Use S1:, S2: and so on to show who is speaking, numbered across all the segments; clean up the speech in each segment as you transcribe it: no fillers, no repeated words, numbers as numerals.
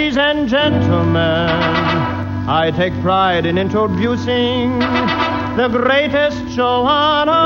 S1: Ladies and gentlemen, I take pride in introducing the greatest show on earth.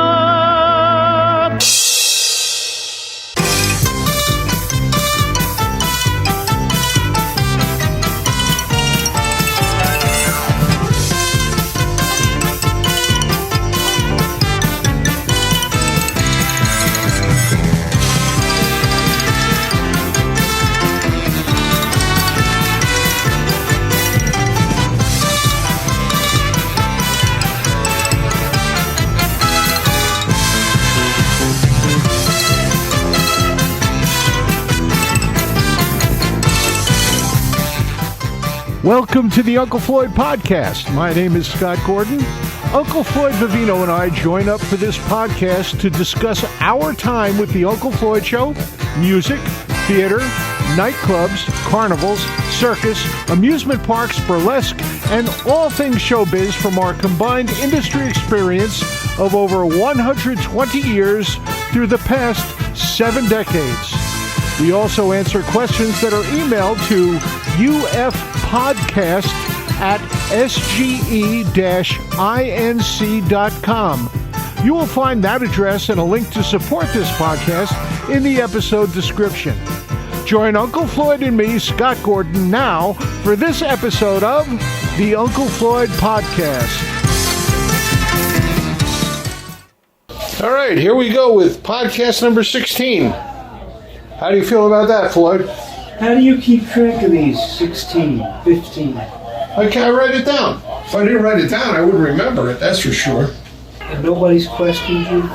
S2: Welcome to the Uncle Floyd podcast. My name is Scott Gordon. Uncle Floyd Vivino and I join up for this podcast to discuss our time with the Uncle Floyd Show, music, theater, nightclubs, carnivals, circus, amusement parks, burlesque, and all things showbiz from our combined industry experience of over 120 years through the past 7 decades. We also answer questions that are emailed to ufpodcast@sge-inc.com. You will find that address and a link to support this podcast in the episode description. Join Uncle Floyd and me, Scott Gordon, now for this episode of the Uncle Floyd Podcast. All right, here we go with podcast number 16. How do you feel about that, Floyd?
S3: How do you keep track of these? 16, 15?
S2: I can't write it down. If I didn't write it down, I wouldn't remember it, that's for sure.
S3: And nobody's questioned you?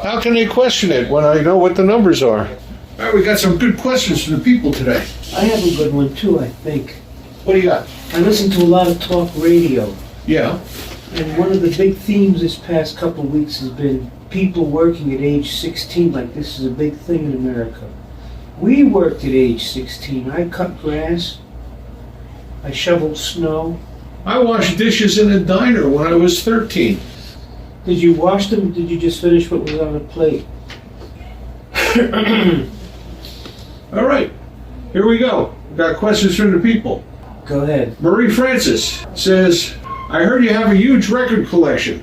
S2: How can they question it when I know what the numbers are? All right, we got some good questions from the people today.
S3: I have a good one too, I think.
S2: What do you got?
S3: I listen to a lot of talk radio.
S2: Yeah.
S3: And one of the big themes this past couple of weeks has been people working at age 16, like this is a big thing in America. We worked at age 16. I cut grass. I shoveled snow.
S2: I washed dishes in a diner when I was 13.
S3: Did you wash them, or did you just finish what was on the plate?
S2: All right, here we go. We've got questions from the people.
S3: Go ahead.
S2: Marie Francis says, I heard you have a huge record collection.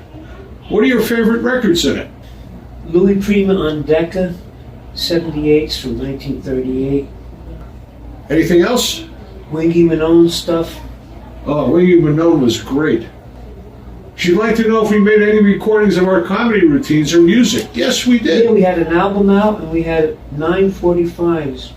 S2: What are your favorite records in it?
S3: Louis Prima on Decca. 78s from 1938.
S2: Anything else?
S3: Wingy Manone stuff.
S2: Oh, Wingy Manone was great. She'd like to know if we made any recordings of our comedy routines or music. Yes, we did.
S3: Yeah, we had an album out and we had 945s.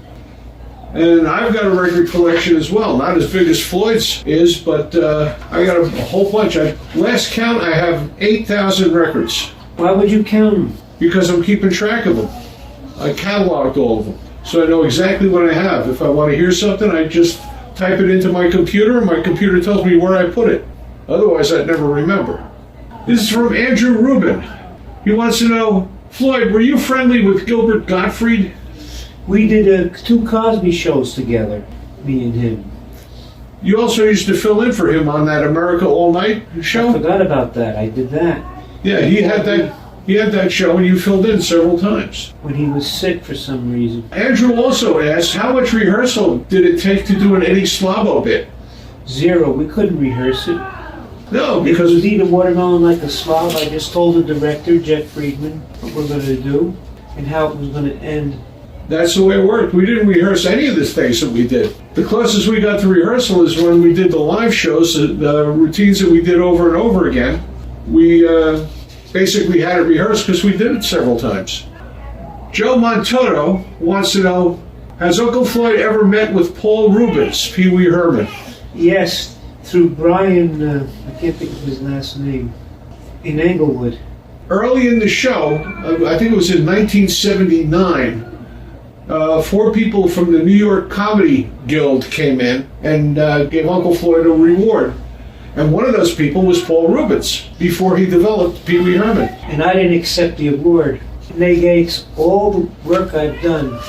S2: And I've got a record collection as well. Not as big as Floyd's is, but I got a whole bunch. Last count, I have 8,000 records.
S3: Why would you count them?
S2: Because I'm keeping track of them. I cataloged all of them, so I know exactly what I have. If I want to hear something, I just type it into my computer, and my computer tells me where I put it. Otherwise, I'd never remember. This is from Andrew Rubin. He wants to know, Floyd, were you friendly with Gilbert Gottfried?
S3: We did 2 Cosby shows together, me and him.
S2: You also used to fill in for him on that America All Night show?
S3: I forgot about that. I did that.
S2: Yeah, he had that show and you filled in several times.
S3: When he was sick for some reason.
S2: Andrew also asked, how much rehearsal did it take to do an Eddie Slavo bit?
S3: 0. We couldn't rehearse it.
S2: No,
S3: Because it was Eat a Watermelon Like a Slob. I just told the director, Jeff Friedman, what we're going to do and how it was going to end.
S2: That's the way it worked. We didn't rehearse any of the things that we did. The closest we got to rehearsal is when we did the live shows, the routines that we did over and over again. We basically had it rehearsed because we did it several times. Joe Montoro wants to know, has Uncle Floyd ever met with Paul Rubens, Pee Wee Herman?
S3: Yes, through Brian, I can't think of his last name, in Englewood.
S2: Early in the show, I think it was in 1979, 4 people from the New York Comedy Guild came in and gave Uncle Floyd a reward. And one of those people was Paul Rubens, before he developed Pee Wee Herman.
S3: And I didn't accept the award. It negates all the work I've done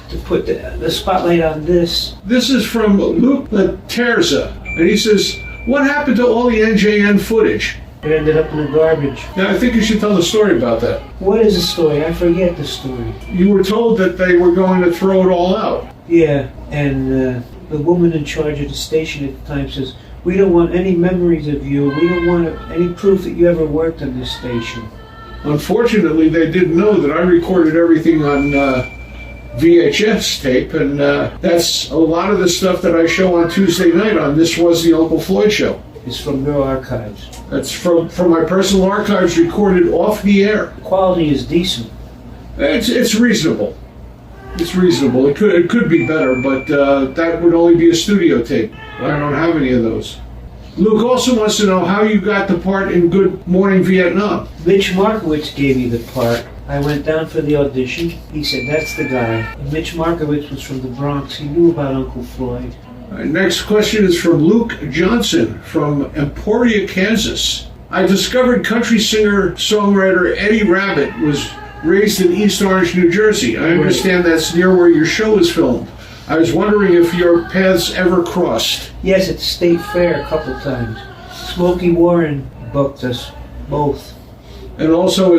S3: to put the spotlight on this.
S2: This is from Luke Laterza, and he says, what happened to all the NJN footage?
S3: It ended up in the garbage.
S2: Now, I think you should tell the story about that.
S3: What is the story? I forget the story.
S2: You were told that they were going to throw it all out.
S3: Yeah, and the woman in charge of the station at the time says, "We don't want any memories of you. We don't want any proof that you ever worked on this station."
S2: Unfortunately, they didn't know that I recorded everything on VHS tape, and that's a lot of the stuff that I show on Tuesday night on This Was the Uncle Floyd Show.
S3: It's from your archives.
S2: That's from my personal archives recorded off the air.
S3: The quality is decent.
S2: It's reasonable. It's reasonable. It could be better, but that would only be a studio tape. I don't have any of those. Luke also wants to know how you got the part in Good Morning Vietnam.
S3: Mitch Markowitz gave me the part. I went down for the audition. He said, "That's the guy." And Mitch Markowitz was from the Bronx. He knew about Uncle Floyd.
S2: Next question is from Luke Johnson from Emporia, Kansas. I discovered country singer-songwriter Eddie Rabbitt was raised in East Orange, New Jersey. I understand that's near where your show is filmed. I was wondering if your paths ever crossed.
S3: Yes, at the State Fair a couple times. Smokey Warren booked us both.
S2: And also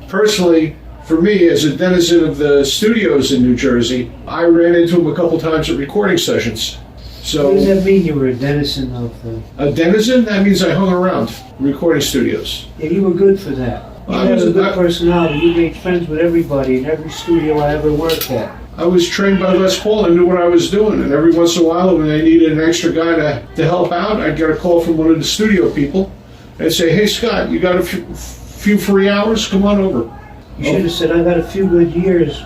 S2: personally, for me, as a denizen of the studios in New Jersey, I ran into him a couple times at recording sessions. So,
S3: what does that mean, you were a denizen of the...
S2: A denizen? That means I hung around recording studios.
S3: Yeah, you were good for that. You had a good personality. You made friends with everybody in every studio I ever worked at.
S2: I was trained by Les Paul. I knew what I was doing. And every once in a while, when I needed an extra guy to help out, I'd get a call from one of the studio people. I'd say, "Hey, Scott, you got a few free hours? Come on over."
S3: You should have said, "I got a few good years."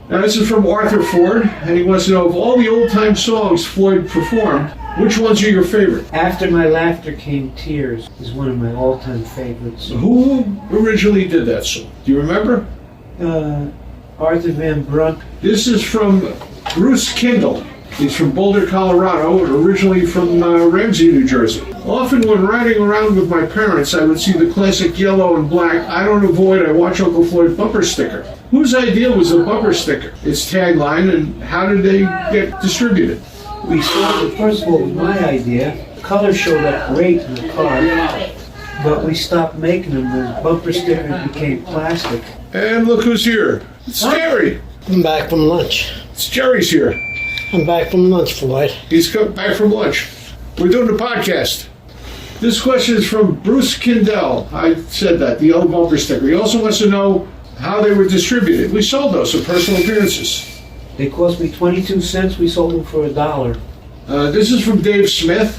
S2: Now, this is from Arthur Ford, and he wants to know, of all the old-time songs Floyd performed, which ones are your favorite?
S3: After My Laughter Came Tears is one of my all-time favorites.
S2: Who originally did that song? Do you remember?
S3: Arthur Van Brunt.
S2: This is from Bruce Kindle. He's from Boulder, Colorado, and originally from Ramsey, New Jersey. Often when riding around with my parents, I would see the classic yellow and black "I don't avoid, I watch Uncle Floyd" bumper sticker. Whose idea was the bumper sticker? Its tagline, and how did they get distributed?
S3: We started, first of all, it was my idea. The color showed up great in the car, but we stopped making them. The bumper stickers became plastic.
S2: And look who's here. It's Jerry.
S4: I'm back from lunch.
S2: It's Jerry's here.
S4: I'm back from lunch, Floyd.
S2: He's come back from lunch. We're doing the podcast. This question is from Bruce Kindell. I said that, the yellow bumper sticker. He also wants to know how they were distributed. We sold those for personal appearances.
S3: They cost me 22 cents. We sold them for $1.
S2: This is from Dave Smith.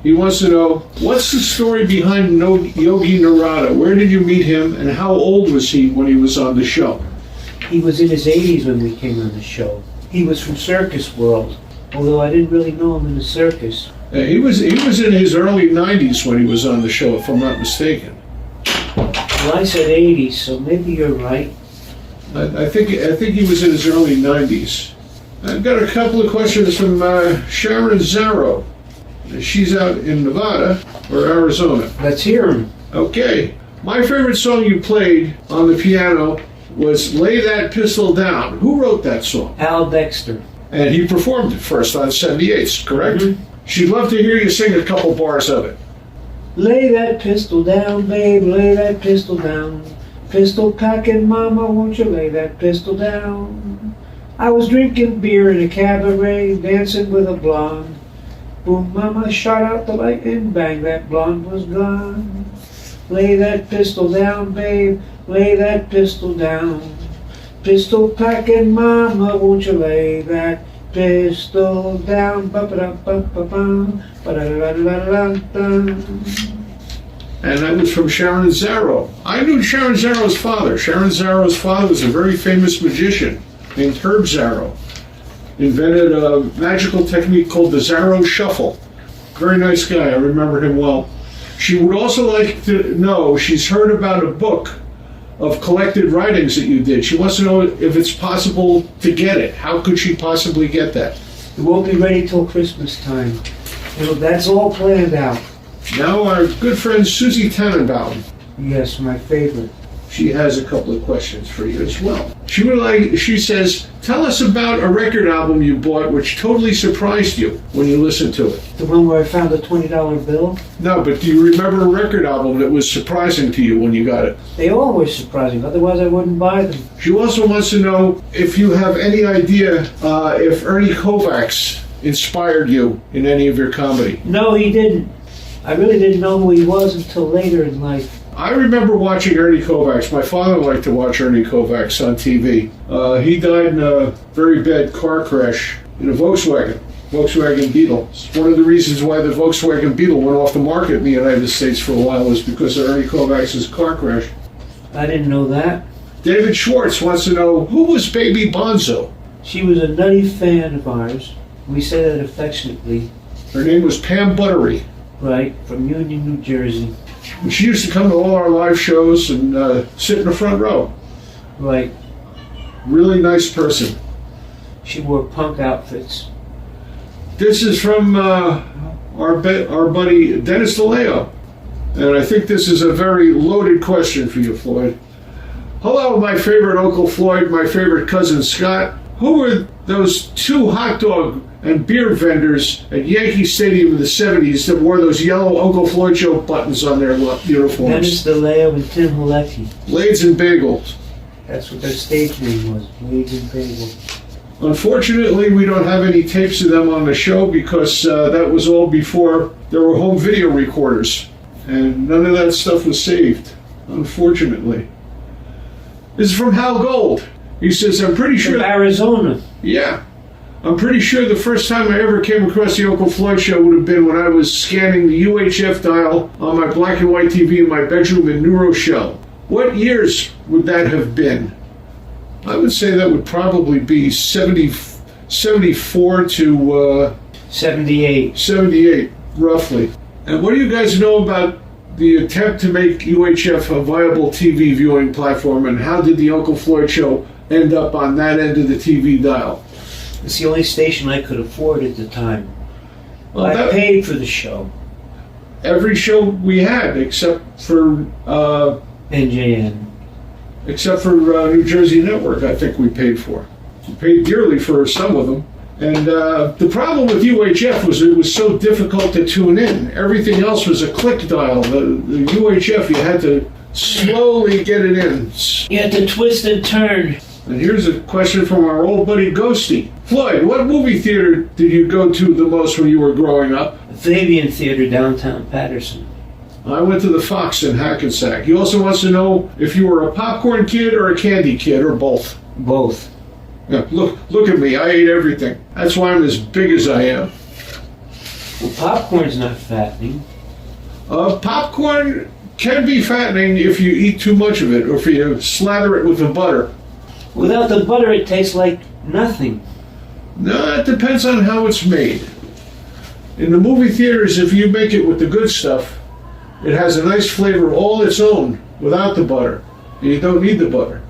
S2: He wants to know, what's the story behind Yogi Narada? Where did you meet him, and how old was he when he was on the show?
S3: He was in his 80s when we came on the show. He was from Circus World, although I didn't really know him in the circus.
S2: He was in his early 90s when he was on the show, if I'm not mistaken.
S3: Well, I said 80s, so maybe you're right.
S2: I think he was in his early 90s. I've got a couple of questions from Sharon Zarrow. She's out in Nevada or Arizona.
S3: Let's hear him.
S2: Okay. My favorite song you played on the piano was "Lay That Pistol Down." Who wrote that song?
S3: Al Dexter.
S2: And he performed it first on 78, correct?
S3: Mm-hmm.
S2: She'd love to hear you sing a couple bars of it.
S3: Lay that pistol down, babe, lay that pistol down. Pistol packing, mama, won't you lay that pistol down? I was drinking beer in a cabaret, dancing with a blonde. Boom, mama, shot out the light and bang, that blonde was gone. Lay that pistol down, babe, lay that pistol down. Pistol packing, mama, won't you lay that pistol down? Ba-ba-da-ba-ba-bum, ba-da-da-da-da-da.
S2: And that was from Sharon Zarrow. I knew Sharon Zarrow's father. Sharon Zarrow's father was a very famous magician named Herb Zarrow. Invented a magical technique called the Zarrow Shuffle. Very nice guy, I remember him well. She would also like to know, she's heard about a book of collected writings that you did. She wants to know if it's possible to get it. How could she possibly get that?
S3: It won't be ready till Christmas time. That's all planned out.
S2: Now our good friend Susie Tannenbaum.
S3: Yes, my favorite.
S2: She has a couple of questions for you as well. She says, tell us about a record album you bought which totally surprised you when you listened to it.
S3: The one where I found a $20 bill?
S2: No, but do you remember a record album that was surprising to you when you got it?
S3: They all were surprising, otherwise I wouldn't buy them.
S2: She also wants to know if you have any idea if Ernie Kovacs inspired you in any of your comedy?
S3: No, he didn't. I really didn't know who he was until later in life.
S2: I remember watching Ernie Kovacs. My father liked to watch Ernie Kovacs on TV. He died in a very bad car crash in a Volkswagen Beetle. It's one of the reasons why the Volkswagen Beetle went off the market in the United States for a while was because of Ernie Kovacs' car crash.
S3: I didn't know that.
S2: David Schwartz wants to know, who was Baby Bonzo?
S3: She was a nutty fan of ours. We say that affectionately.
S2: Her name was Pam Buttery.
S3: Right, from Union, New Jersey.
S2: And she used to come to all our live shows and sit in the front row.
S3: Right.
S2: Really nice person.
S3: She wore punk outfits.
S2: This is from our buddy Dennis DeLeo. And I think this is a very loaded question for you, Floyd. Hello, my favorite Uncle Floyd, my favorite cousin Scott. Who were those two hot dog and beer vendors at Yankee Stadium in the 70s that wore those yellow Uncle Floyd Show buttons on their uniforms?
S3: Dennis DeLeo and Tim Halecki.
S2: Blades and Bagels.
S3: That's what their stage name was, Blades and Bagels.
S2: Unfortunately, we don't have any tapes of them on the show because that was all before there were home video recorders. And none of that stuff was saved, unfortunately. This is from Hal Gold. He says, I'm pretty sure...
S3: From Arizona.
S2: Yeah. I'm pretty sure the first time I ever came across the Uncle Floyd Show would have been when I was scanning the UHF dial on my black and white TV in my bedroom in New Rochelle. What years would that have been? I would say that would probably be 74 to...
S3: 78.
S2: 78, roughly. And what do you guys know about the attempt to make UHF a viable TV viewing platform, and how did the Uncle Floyd Show end up on that end of the TV dial?
S3: It's the only station I could afford at the time.
S2: Well,
S3: I paid for the show.
S2: Every show we had, except for
S3: NJN.
S2: Except for New Jersey Network, I think we paid for. We paid dearly for some of them. And the problem with UHF was it was so difficult to tune in. Everything else was a click dial. The UHF, you had to slowly get it in.
S3: You had to twist and turn.
S2: And here's a question from our old buddy Ghosty. Floyd, what movie theater did you go to the most when you were growing up?
S3: The Fabian Theater, downtown Patterson.
S2: I went to the Fox in Hackensack. He also wants to know if you were a popcorn kid or a candy kid, or both.
S3: Both.
S2: Yeah, look at me. I ate everything. That's why I'm as big as I am.
S3: Well, popcorn's not fattening.
S2: Popcorn can be fattening if you eat too much of it, or if you slather it with the butter.
S3: Without the butter, it tastes like nothing.
S2: No, it depends on how it's made. In the movie theaters, if you make it with the good stuff, it has a nice flavor all its own without the butter. You don't need the butter.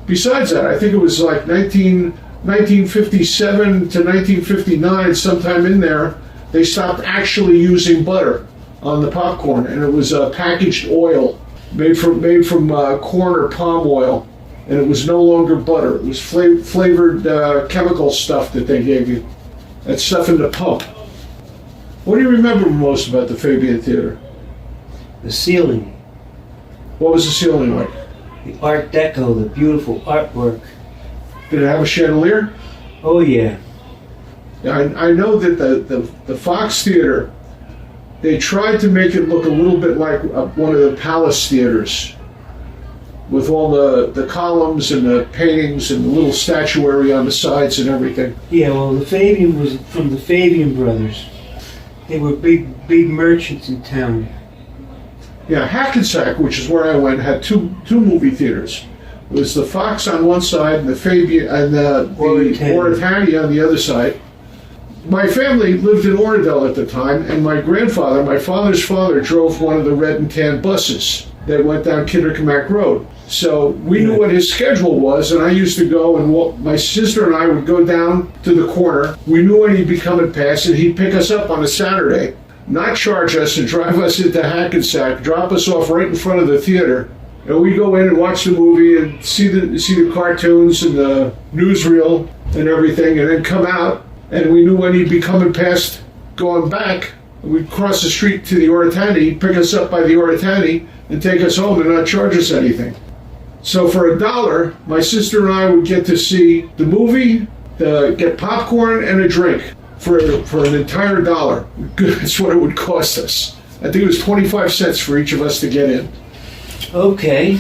S2: Besides that, I think it was like 1957 to 1959, sometime in there, they stopped actually using butter on the popcorn, and it was packaged oil made from corn or palm oil, and it was no longer butter. It was flavored chemical stuff that they gave you. That stuff in the pump. What do you remember most about the Fabian Theater?
S3: The ceiling.
S2: What was the ceiling like?
S3: The Art Deco, the beautiful artwork.
S2: Did it have a chandelier?
S3: Oh, yeah.
S2: I know that the Fox Theater, they tried to make it look a little bit like one of the Palace Theaters, with all the columns and the paintings and the little statuary on the sides and everything.
S3: Yeah, well, the Fabian was from the Fabian brothers. They were big merchants in town.
S2: Yeah, Hackensack, which is where I went, had two movie theaters. It was the Fox on one side and the Fabian and the Oritani on the other side. My family lived in Oradell at the time, and my grandfather, my father's father, drove one of the red and tan buses that went down Kinderkamack Road. So we knew what his schedule was, and I used to go and my sister and I would go down to the corner. We knew when he'd be coming past, and he'd pick us up on a Saturday, not charge us and drive us into Hackensack, drop us off right in front of the theater. And we'd go in and watch the movie and see the cartoons and the newsreel and everything, and then come out, and we knew when he'd be coming past going back. We'd cross the street to the Oritani, pick us up by the Oritani, and take us home and not charge us anything. So for $1, my sister and I would get to see the movie, get popcorn and a drink for an entire dollar. That's what it would cost us. I think it was 25 cents for each of us to get in.
S3: Okay.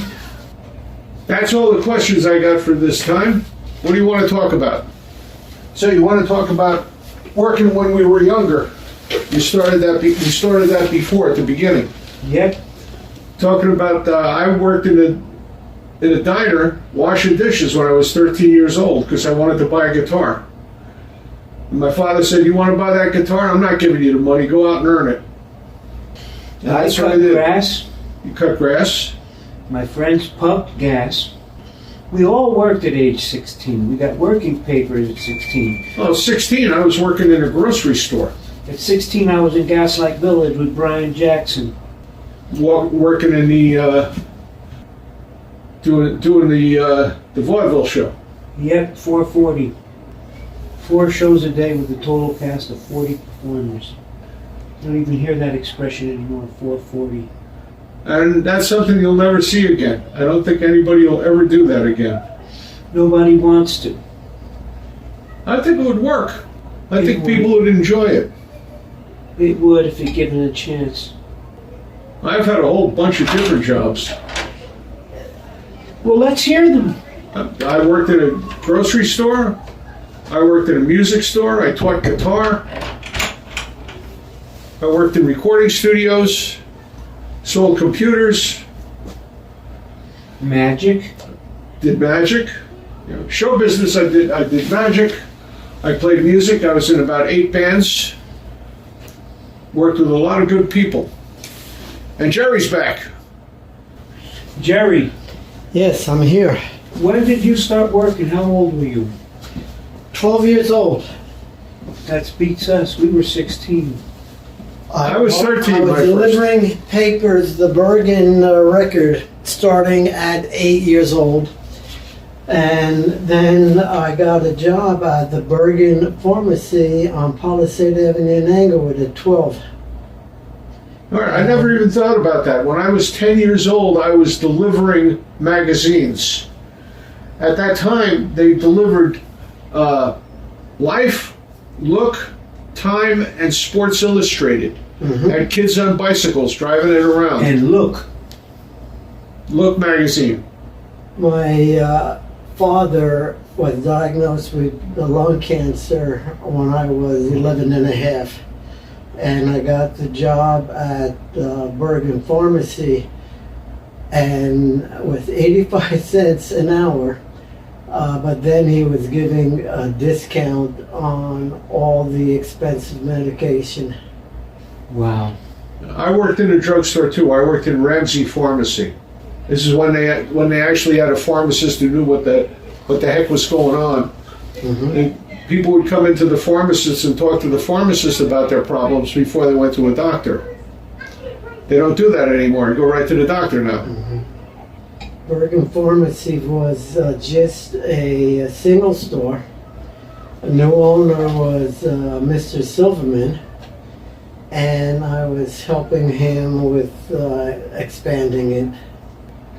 S2: That's all the questions I got for this time. What do you want to talk about? So you want to talk about working when we were younger. You started that before at the beginning.
S3: Yep.
S2: Talking about I worked in a diner washing dishes when I was 13 years old because I wanted to buy a guitar. And my father said, "You want to buy that guitar? I'm not giving you the money. Go out and earn it." And
S3: I
S2: that's what I
S3: cut
S2: did.
S3: grass.
S2: You cut grass?
S3: My friends pumped gas. We all worked at age 16. We got working papers at 16.
S2: Well, 16, I was working in a grocery store.
S3: At 16, I was in Gaslight Village with Brian Jackson.
S2: Working in the doing the vaudeville show.
S3: Yep, 440. 4 shows a day with a total cast of 40 performers. You don't even hear that expression anymore, 440.
S2: And that's something you'll never see again. I don't think anybody will ever do that again.
S3: Nobody wants to.
S2: I think it would work. I
S3: It
S2: think
S3: would.
S2: people would enjoy it.
S3: It would if you're given a chance.
S2: I've had a whole bunch of different jobs.
S3: Well, let's hear them.
S2: I worked at a grocery store. I worked at a music store. I taught guitar. I worked in recording studios. Sold computers.
S3: Magic.
S2: Did magic. Show business, I did magic. I played music. I was in about 8 bands. Worked with a lot of good people. And Jerry's back.
S3: Jerry,
S4: Yes, I'm here.
S3: when did you start working? How old were you?
S4: 12 years old.
S3: That beats us. We were 16.
S2: I was 13
S4: I was
S2: my first.
S4: delivering papers, the Bergen Record, starting at 8 years old. And then I got a job at the Bergen Pharmacy on Palisade Avenue in Englewood at 12.
S2: All right, I never even thought about that. When I was 10 years old, I was delivering magazines. At that time, they delivered Life, Look, Time, and Sports Illustrated. Had kids on bicycles driving it around.
S3: And look,
S2: Look magazine.
S4: My father was diagnosed with lung cancer when I was 11 and a half. And I got the job at Bergen Pharmacy, and with 85 cents an hour, but then he was giving a discount on all the expensive medication.
S3: wow.
S2: I worked in a drugstore too. I worked in Ramsey Pharmacy. This is when they actually had a pharmacist who knew what the heck was going on. And people would come into the pharmacist and talk to the pharmacist about their problems before they went to a doctor. They don't do that anymore. You go right to the doctor now.
S4: Bergen Pharmacy was just a single store. The new owner was Mr. Silverman, and I was helping him with expanding it.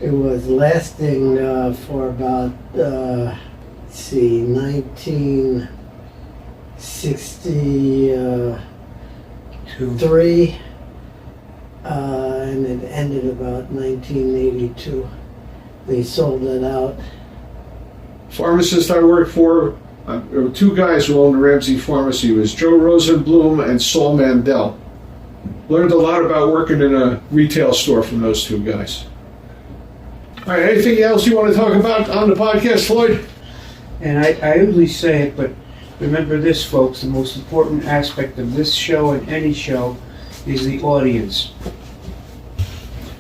S4: It was lasting for about, 1963, and it ended about 1982. They sold it out.
S2: Pharmacist I worked for, there were 2 guys who owned Ramsey Pharmacy. It was Joe Rosenblum and Saul Mandel. Learned a lot about working in a retail store from those 2 guys. All right, anything else you want to talk about on the podcast, Floyd?
S3: And I usually say it, but remember this, folks, the most important aspect of this show and any show is the audience.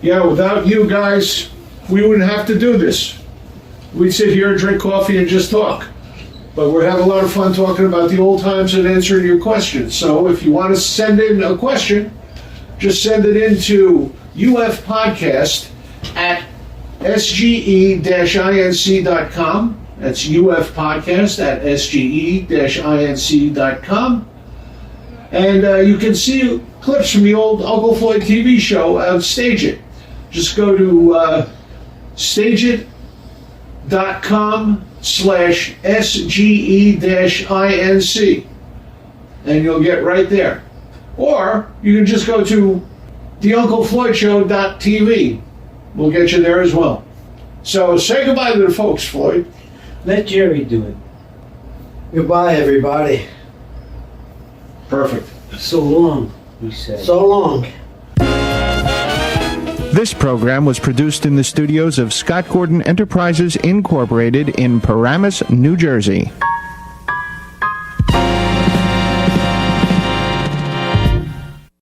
S2: Yeah, without you guys, we wouldn't have to do this. We'd sit here, drink coffee, and just talk. But we're having a lot of fun talking about the old times and answering your questions. So if you want to send in a question, just send it in to ufpodcast@sge-inc.com. That's ufpodcast@sge-inc.com. And you can see clips from the old Uncle Floyd TV show of Stage It. Just go to stageit.com/SGE-INC. and you'll get right there. Or you can just go to theunclefloydshow.tv. We'll get you there as well. So say goodbye to the folks, Floyd.
S3: Let Jerry do it.
S4: Goodbye, everybody.
S2: Perfect.
S3: So long, we said.
S4: So long.
S1: This program was produced in the studios of Scott Gordon Enterprises, Incorporated in Paramus, New Jersey.